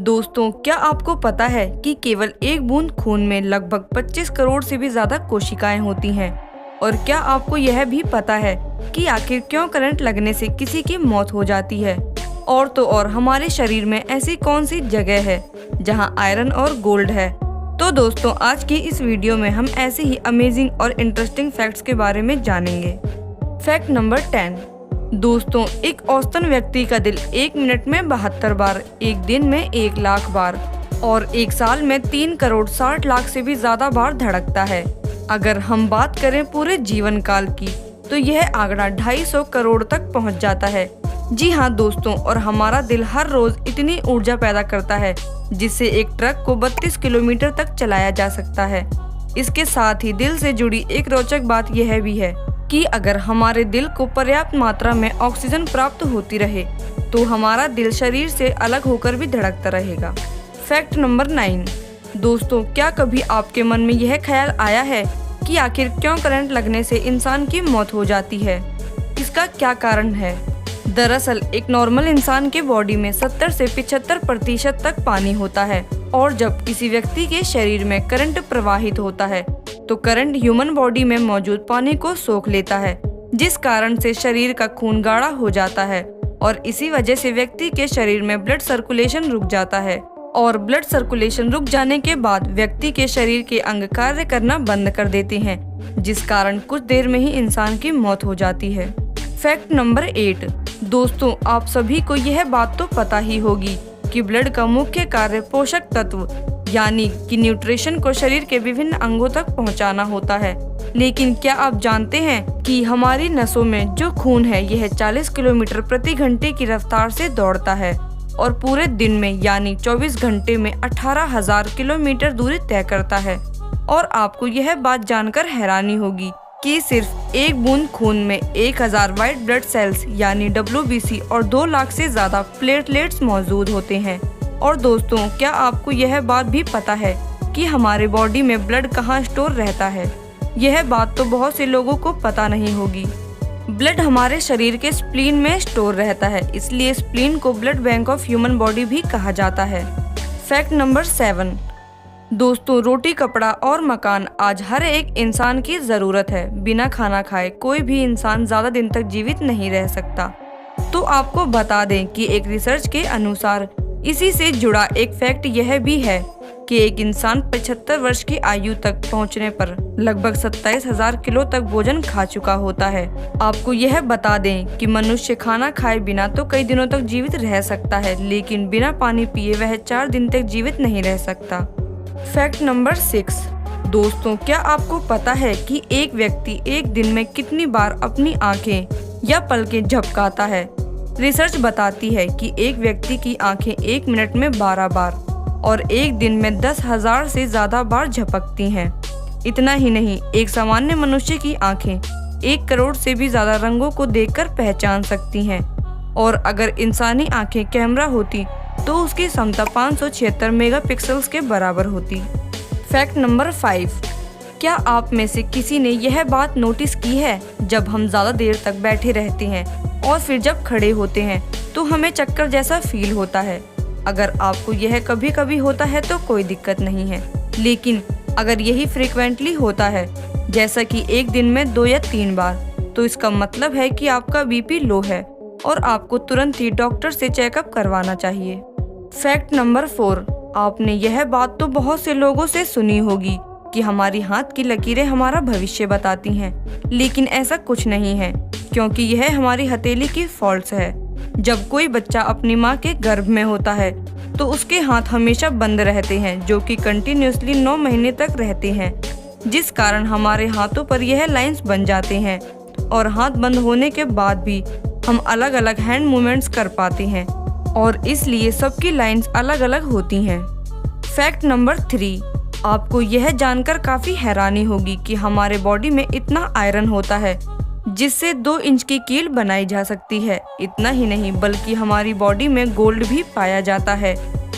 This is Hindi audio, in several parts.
दोस्तों, क्या आपको पता है कि केवल एक बूंद खून में लगभग 25 करोड़ से भी ज्यादा कोशिकाएं होती हैं? और क्या आपको यह भी पता है कि आखिर क्यों करंट लगने से किसी की मौत हो जाती है? और तो और हमारे शरीर में ऐसी कौन सी जगह है जहां आयरन और गोल्ड है? तो दोस्तों, आज की इस वीडियो में हम ऐसे ही अमेजिंग और इंटरेस्टिंग फैक्ट्स के बारे में जानेंगे। Fact number 10। दोस्तों, एक औसतन व्यक्ति का दिल 1 मिनट में 72 बार, एक दिन में 1 लाख बार और एक साल में 3 करोड़ 60 लाख से भी ज्यादा बार धड़कता है। अगर हम बात करें पूरे जीवन काल की, तो यह आंकड़ा 250 करोड़ तक पहुंच जाता है। जी हाँ दोस्तों, और हमारा दिल हर रोज इतनी ऊर्जा पैदा करता है जिससे एक ट्रक को 32 किलोमीटर तक चलाया जा सकता है। इसके साथ ही दिल से जुड़ी एक रोचक बात यह भी है कि अगर हमारे दिल को पर्याप्त मात्रा में ऑक्सीजन प्राप्त होती रहे तो हमारा दिल शरीर से अलग होकर भी धड़कता रहेगा। Fact number 9। दोस्तों, क्या कभी आपके मन में यह ख्याल आया है कि आखिर क्यों करंट लगने से इंसान की मौत हो जाती है? इसका क्या कारण है? दरअसल एक नॉर्मल इंसान के बॉडी में 70 से 75% तक पानी होता है और जब किसी व्यक्ति के शरीर में करंट प्रवाहित होता है तो करंट ह्यूमन बॉडी में मौजूद पानी को सोख लेता है, जिस कारण से शरीर का खून गाढ़ा हो जाता है और इसी वजह से व्यक्ति के शरीर में ब्लड सर्कुलेशन रुक जाता है और ब्लड सर्कुलेशन रुक जाने के बाद व्यक्ति के शरीर के अंग कार्य करना बंद कर देते हैं, जिस कारण कुछ देर में ही इंसान की मौत हो जाती है। Fact number 8। दोस्तों, आप सभी को यह बात तो पता ही होगी कि ब्लड का मुख्य कार्य पोषक तत्व यानी कि न्यूट्रिशन को शरीर के विभिन्न अंगों तक पहुंचाना होता है। लेकिन क्या आप जानते हैं कि हमारी नसों में जो खून है यह 40 किलोमीटर प्रति घंटे की रफ्तार से दौड़ता है और पूरे दिन में यानी 24 घंटे में 18,000 किलोमीटर दूरी तय करता है। और आपको यह बात जानकर हैरानी होगी कि सिर्फ एक बूंद खून में 1000 व्हाइट ब्लड सेल्स यानी WBC और 2 लाख से ज्यादा प्लेटलेट्स मौजूद होते हैं। और दोस्तों, क्या आपको यह बात भी पता है कि हमारे बॉडी में ब्लड कहाँ स्टोर रहता है? यह बात तो बहुत से लोगों को पता नहीं होगी। ब्लड हमारे शरीर के स्प्लीन में स्टोर रहता है, इसलिए स्प्लीन को blood bank of human body भी कहा जाता है। Fact number 7। दोस्तों, रोटी, कपड़ा और मकान आज हर एक इंसान की जरूरत है। बिना खाना खाए कोई भी इंसान ज्यादा दिन तक जीवित नहीं रह सकता। तो आपको बता दें कि एक रिसर्च के अनुसार इसी से जुड़ा एक फैक्ट यह भी है कि एक इंसान 75 वर्ष की आयु तक पहुंचने पर लगभग 27,000 किलो तक भोजन खा चुका होता है। आपको यह बता दें कि मनुष्य खाना खाए बिना तो कई दिनों तक जीवित रह सकता है, लेकिन बिना पानी पिए वह 4 दिन तक जीवित नहीं रह सकता। Fact number 6। दोस्तों, क्या आपको पता है कि एक व्यक्ति एक दिन में कितनी बार अपनी आंखें या पलकें झपकाता है? रिसर्च बताती है कि एक व्यक्ति की आंखें 1 मिनट में 12 बार और एक दिन में 10,000 से ज्यादा बार झपकती हैं। इतना ही नहीं, एक सामान्य मनुष्य की आंखें 1 करोड़ से भी ज्यादा रंगों को देखकर पहचान सकती हैं और अगर इंसानी आंखें कैमरा होती तो उसकी क्षमता 576 मेगापिक्सल्स के बराबर होती। Fact number 5। क्या आप में से किसी ने यह बात नोटिस की है, जब हम ज्यादा देर तक बैठे रहते हैं और फिर जब खड़े होते हैं तो हमें चक्कर जैसा फील होता है? अगर आपको यह कभी कभी होता है तो कोई दिक्कत नहीं है, लेकिन अगर यही फ्रीक्वेंटली होता है, जैसा कि एक दिन में 2 या 3 बार, तो इसका मतलब है कि आपका BP लो है और आपको तुरंत ही डॉक्टर से चेकअप करवाना चाहिए। Fact number 4। आपने यह बात तो बहुत से लोगों से सुनी होगी कि हमारी हाथ की लकीरें हमारा भविष्य बताती हैं, लेकिन ऐसा कुछ नहीं है, क्योंकि यह हमारी हथेली की फॉल्ट है। जब कोई बच्चा अपनी माँ के गर्भ में होता है तो उसके हाथ हमेशा बंद रहते हैं, जो कि कंटिन्यूसली 9 महीने तक रहते हैं, जिस कारण हमारे हाथों पर यह लाइंस बन जाते हैं और हाथ बंद होने के बाद भी हम अलग अलग हैंड मूवमेंट्स कर पाते हैं और इसलिए सबकी लाइंस अलग अलग होती हैं। Fact number 3। आपको यह जानकर काफी हैरानी होगी कि हमारे बॉडी में इतना आयरन होता है जिससे 2 इंच की कील बनाई जा सकती है। इतना ही नहीं, बल्कि हमारी बॉडी में गोल्ड भी पाया जाता है,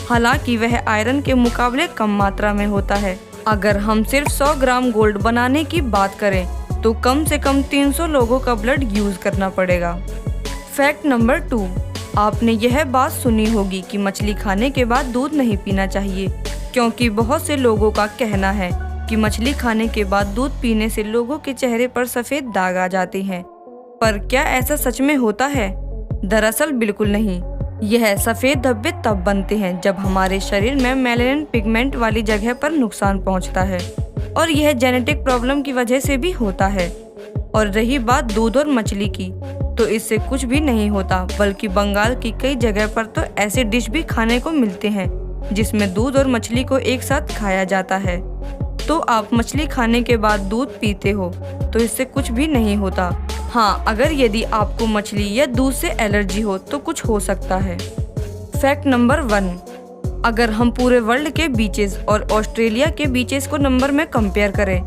हालांकि वह आयरन के मुकाबले कम मात्रा में होता है। अगर हम सिर्फ 100 ग्राम गोल्ड बनाने की बात करें तो कम से कम 300 लोगों का ब्लड यूज करना पड़ेगा। Fact number 2। आपने यह बात सुनी होगी कि मछली खाने के बाद दूध नहीं पीना चाहिए, क्योंकि बहुत से लोगों का कहना है कि मछली खाने के बाद दूध पीने से लोगों के चेहरे पर सफ़ेद दाग आ जाते हैं। पर क्या ऐसा सच में होता है? दरअसल बिल्कुल नहीं। यह सफ़ेद धब्बे तब बनते हैं जब हमारे शरीर में मेलानिन पिगमेंट वाली जगह पर नुकसान पहुंचता है, और यह जेनेटिक प्रॉब्लम की वजह से भी होता है। और रही बात दूध और मछली की, तो इससे कुछ भी नहीं होता, बल्कि बंगाल की कई जगह पर तो ऐसे डिश भी खाने को मिलते हैं जिसमें दूध और मछली को एक साथ खाया जाता है। तो आप मछली खाने के बाद दूध पीते हो तो इससे कुछ भी नहीं होता। हाँ, अगर यदि आपको मछली या दूध से एलर्जी हो तो कुछ हो सकता है। फैक्ट नंबर 1, अगर हम पूरे वर्ल्ड के बीचेस और ऑस्ट्रेलिया के बीचेस को नंबर में कंपेयर करें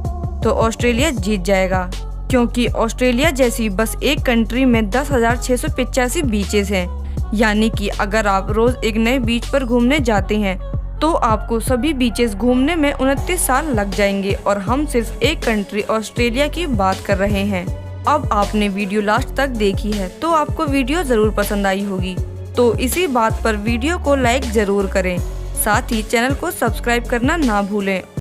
तो ऑस्ट्रेलिया जीत जाएगा, क्योंकि ऑस्ट्रेलिया जैसी बस एक कंट्री में 10,685 बीचेस हैं। यानी कि अगर आप रोज एक नए बीच पर घूमने जाते हैं तो आपको सभी बीचेस घूमने में 29 साल लग जाएंगे, और हम सिर्फ एक कंट्री ऑस्ट्रेलिया की बात कर रहे हैं। अब आपने वीडियो लास्ट तक देखी है तो आपको वीडियो जरूर पसंद आई होगी, तो इसी बात पर वीडियो को लाइक जरूर करें, साथ ही चैनल को सब्सक्राइब करना ना भूलें।